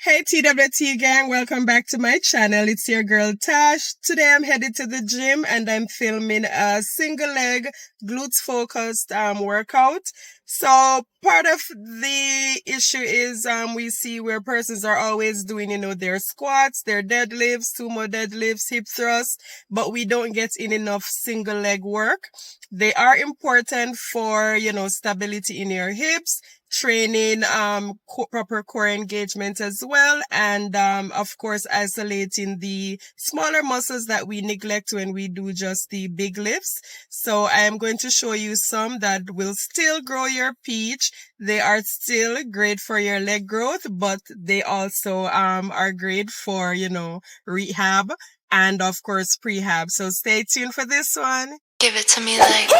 Hey TWT gang, welcome back to my channel. It's your girl Tash. Today I'm headed to the gym and I'm filming a single leg glutes focused workout. So part of the issue is we see where persons are always doing, their squats, their deadlifts, sumo deadlifts, hip thrusts, but we don't get in enough single leg work. They are important for, stability in your hips, training proper core engagement as well, and of course isolating the smaller muscles that we neglect when we do just the big lifts. So I am going to show you some that will still grow your peach. They are still great for your leg growth, but they also are great for rehab and of course prehab. So stay tuned for this one. Give it to me like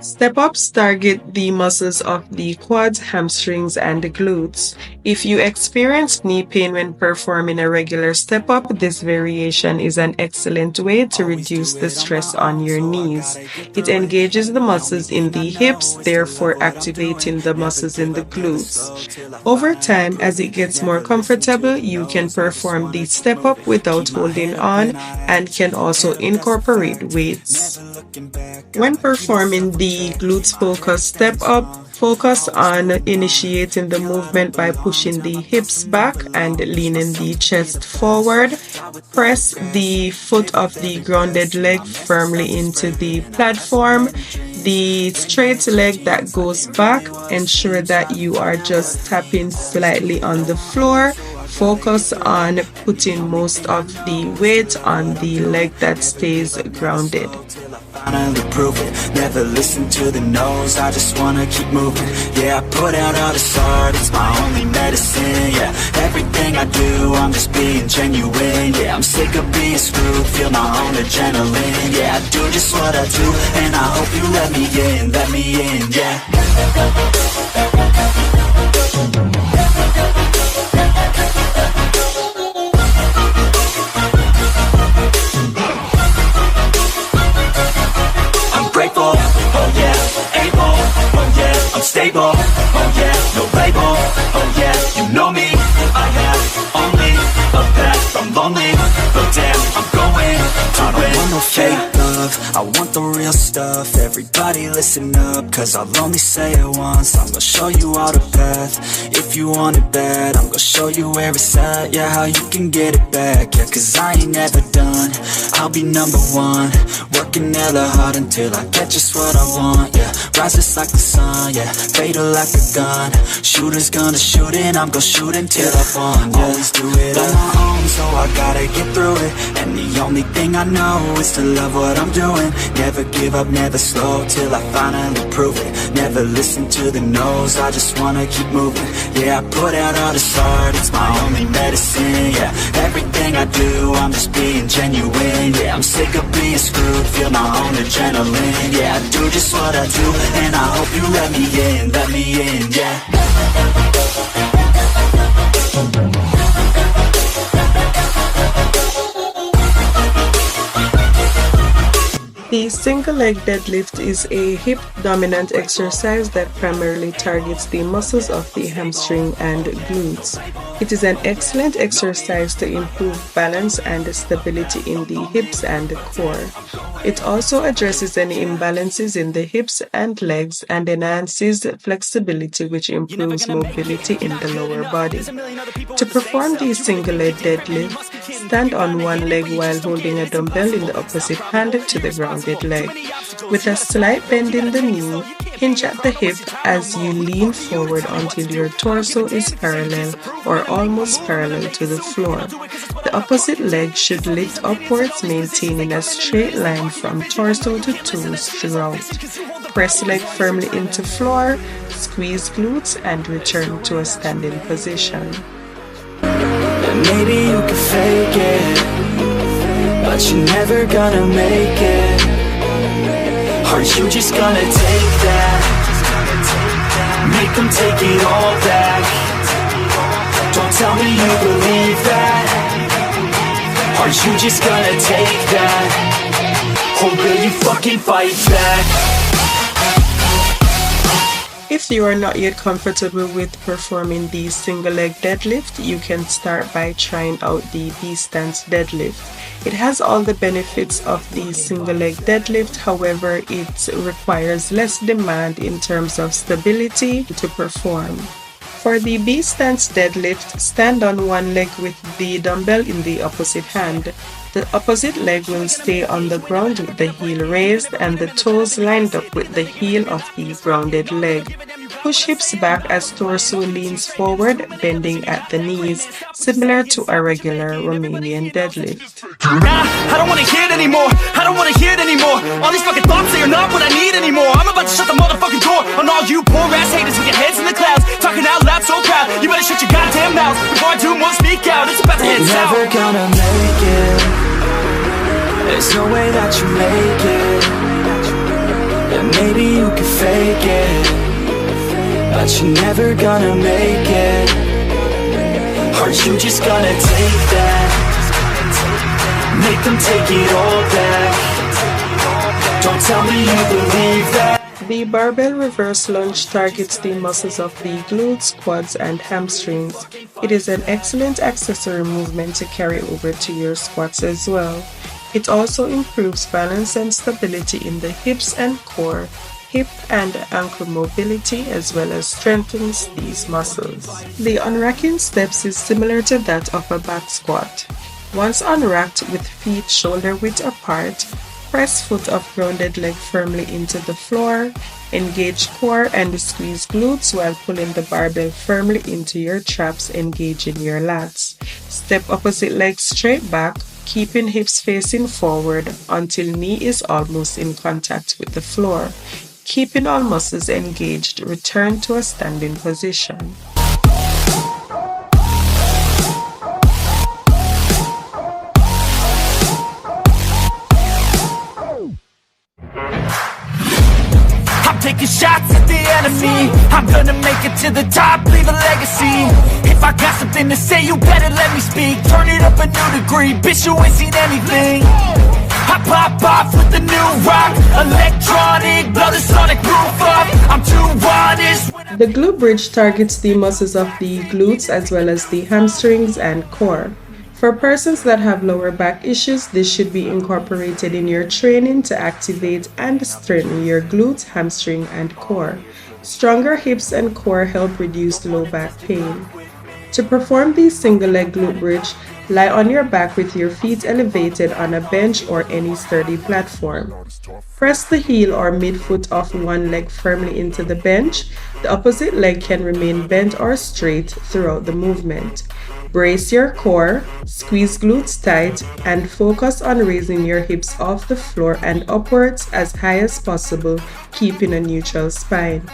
Step-ups target the muscles of the quads, hamstrings, and the glutes. If you experience knee pain when performing a regular step-up, this variation is an excellent way to reduce the stress on your knees. It engages the muscles in the hips, therefore activating the muscles in the glutes. Over time, as it gets more comfortable, you can perform the step-up without holding on and can also incorporate weights. When performing the glutes focus step up, focus on initiating the movement by pushing the hips back and leaning the chest forward. Press the foot of the grounded leg firmly into the platform. The straight leg that goes back, ensure that you are just tapping slightly on the floor. Focus on putting most of the weight on the leg that stays grounded. Finally prove it, never listen to the no's, I just wanna keep moving. Yeah, I put out all this art, it's my only medicine. Yeah, everything I do, I'm just being genuine. Yeah, I'm sick of being screwed, feel my own adrenaline. Yeah, I do just what I do, and I hope you let me in, yeah. Stable, oh yeah, no label, oh yeah, you know me. I have only a path, I'm lonely, but damn, I'm going to win. I don't want no fake love, I want the real stuff. Everybody listen up, cause I'll only say it once. I'm gonna show you all the path, if you want it bad. I'm gonna show you where it's at, yeah, how you can get it back. Yeah, cause I ain't never done, I'll be number one. Working hella hard until I get just what I want, yeah. Rises like the sun, yeah, fatal like a gun. Shooter's gonna shoot and I'm gonna shoot until I won, yeah. Always do it on my own, so I gotta get through it. And the only thing I know is to love what I'm doing. Never give up, never slow, till I finally prove it. Never listen to the no's, I just wanna keep moving. Yeah, I put out all this art, it's my only medicine. Yeah, everything I do, I'm just being genuine. Yeah, I'm sick of being screwed, feel my own adrenaline. Yeah, I do just what I do, and I hope you let me in, yeah. The single leg deadlift is a hip dominant exercise that primarily targets the muscles of the hamstring and glutes. It is an excellent exercise to improve balance and stability in the hips and the core. It also addresses any imbalances in the hips and legs and enhances flexibility, which improves mobility in the lower body. To perform the single leg deadlift, stand on one leg while holding a dumbbell in the opposite hand to the grounded leg. With a slight bend in the knee, hinge at the hip as you lean forward until your torso is parallel or almost parallel to the floor. The opposite leg should lift upwards, maintaining a straight line from torso to toes throughout. Press leg firmly into floor, squeeze glutes, and return to a standing position. And maybe you can fake it, but you're never gonna make it. Are you just gonna take that? Make them take it all back. Don't tell me you believe that. Are you just gonna take that? or will you fucking fight back? If you are not yet comfortable with performing the single leg deadlift, you can start by trying out the B-stance deadlift. It has all the benefits of the single leg deadlift, however, it requires less demand in terms of stability to perform. For the B-stance deadlift, stand on one leg with the dumbbell in the opposite hand. The opposite leg will stay on the ground with the heel raised and the toes lined up with the heel of the grounded leg. Push hips back as torso leans forward, bending at the knees, similar to a regular Romanian deadlift. Nah, I don't wanna hear it anymore. I don't wanna hear it anymore. All these fucking thoughts, they are not what I need anymore. I'm about to shut the motherfucking door on all you poor ass haters with your heads in the clouds, talking out loud so proud. You better shut your goddamn mouth before I do more speak out. It's about to head south. You're never gonna make it. There's no way that you make it. And maybe you can fake it, but you're never gonna make it. Are you just gonna take that? Make them take it all back. Don't tell me you believe that. The barbell reverse lunge targets the muscles of the glutes, quads, and hamstrings. It is an excellent accessory movement to carry over to your squats as well. It also improves balance and stability in the hips and core, hip and ankle mobility, as well as strengthens these muscles. The unracking steps is similar to that of a back squat. Once unracked with feet shoulder width apart, press foot of grounded leg firmly into the floor, engage core and squeeze glutes while pulling the barbell firmly into your traps, engaging your lats. Step opposite leg straight back, keeping hips facing forward until knee is almost in contact with the floor. Keeping all muscles engaged, return to a standing position. I'm taking shots at the enemy. I'm gonna make it to the top, leave a legacy. If I got something to say, you better let me speak. Turn it up a new degree, bitch, you ain't seen anything. I pop off with the new rock, electronic, blow the sonic roof up. I'm too honest. The glute bridge targets the muscles of the glutes as well as the hamstrings and core. For persons that have lower back issues, this should be incorporated in your training to activate and strengthen your glutes, hamstring, and core. Stronger hips and core help reduce low back pain. To perform the single leg glute bridge, lie on your back with your feet elevated on a bench or any sturdy platform. Press the heel or midfoot of one leg firmly into the bench. The opposite leg can remain bent or straight throughout the movement. Brace your core, squeeze glutes tight, and focus on raising your hips off the floor and upwards as high as possible, keeping a neutral spine.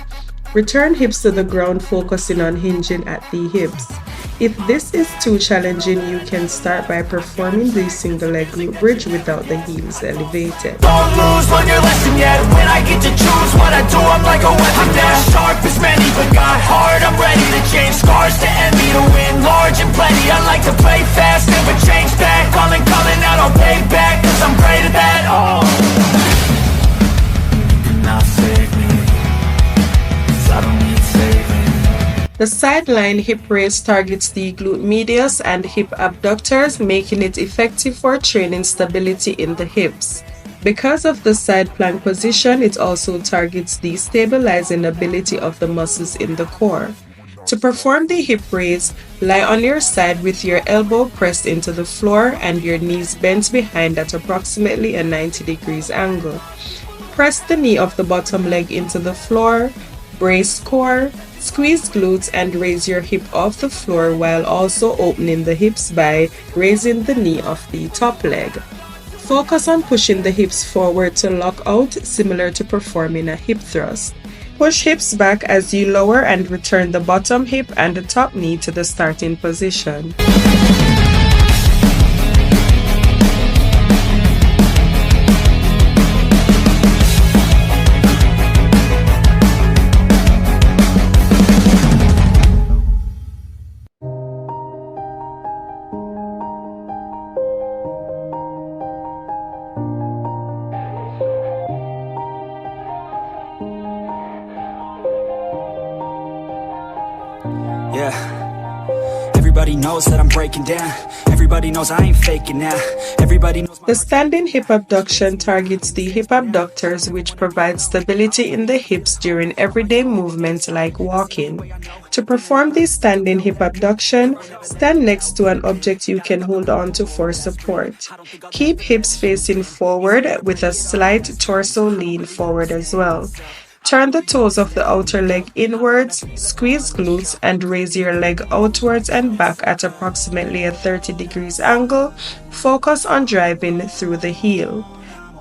Return hips to the ground, focusing on hinging at the hips. If this is too challenging, you can start by performing the single leg glute bridge without the heels elevated. Don't lose, learn your lesson yet. When I get to choose what I do, I'm like a weapon. I'm not sharp as many, but got hard. I'm ready to change scars to envy, to win large and plenty. I like to play fast, never change back. Calling out, I'll pay back, cause I'm great at that. Oh, now save me, cause I don't need saving. The sideline hip raise targets the glute medius and hip abductors, making it effective for training stability in the hips. Because of the side plank position, it also targets the stabilizing ability of the muscles in the core. To perform the hip raise, lie on your side with your elbow pressed into the floor and your knees bent behind at approximately a 90 degrees angle. Press the knee of the bottom leg into the floor, brace core, squeeze glutes, and raise your hip off the floor while also opening the hips by raising the knee of the top leg. Focus on pushing the hips forward to lock out, similar to performing a hip thrust. Push hips back as you lower and return the bottom hip and the top knee to the starting position. Yeah. Everybody knows that I'm breaking down. Everybody knows I ain't faking now. Everybody knows The standing hip abduction targets the hip abductors, which provide stability in the hips during everyday movements like walking. To perform this standing hip abduction, stand next to an object you can hold on to for support. Keep hips facing forward with a slight torso lean forward as well. Turn the toes of the outer leg inwards, squeeze glutes, and raise your leg outwards and back at approximately a 30 degrees angle. Focus on driving through the heel.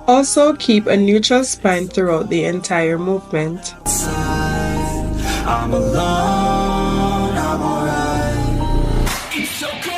Also, keep a neutral spine throughout the entire movement. I'm alone, I'm alright. It's so good.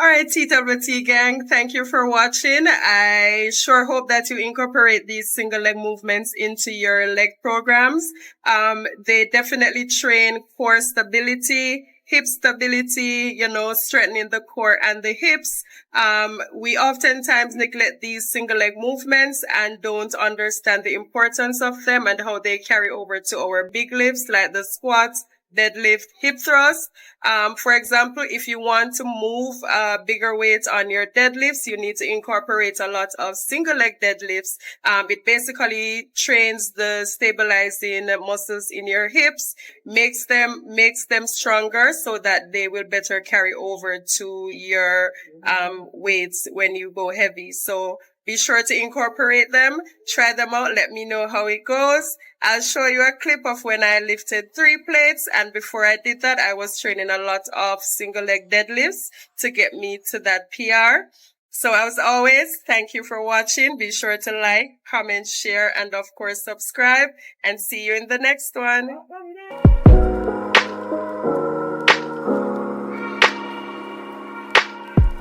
Alright, TWT gang, thank you for watching. I sure hope that you incorporate these single leg movements into your leg programs. They definitely train core stability, hip stability, strengthening the core and the hips. We oftentimes neglect these single leg movements and don't understand the importance of them and how they carry over to our big lifts like the squats, deadlift, hip thrust. For example, if you want to move bigger weights on your deadlifts, you need to incorporate a lot of single leg deadlifts. It basically trains the stabilizing muscles in your hips, makes them stronger so that they will better carry over to your weights when you go heavy. So be sure to incorporate them, try them out, let me know how it goes. I'll show you a clip of when I lifted 3 plates, and before I did that, I was training a lot of single leg deadlifts to get me to that PR. So as always, thank you for watching. Be sure to like, comment, share, and of course subscribe, and see you in the next one.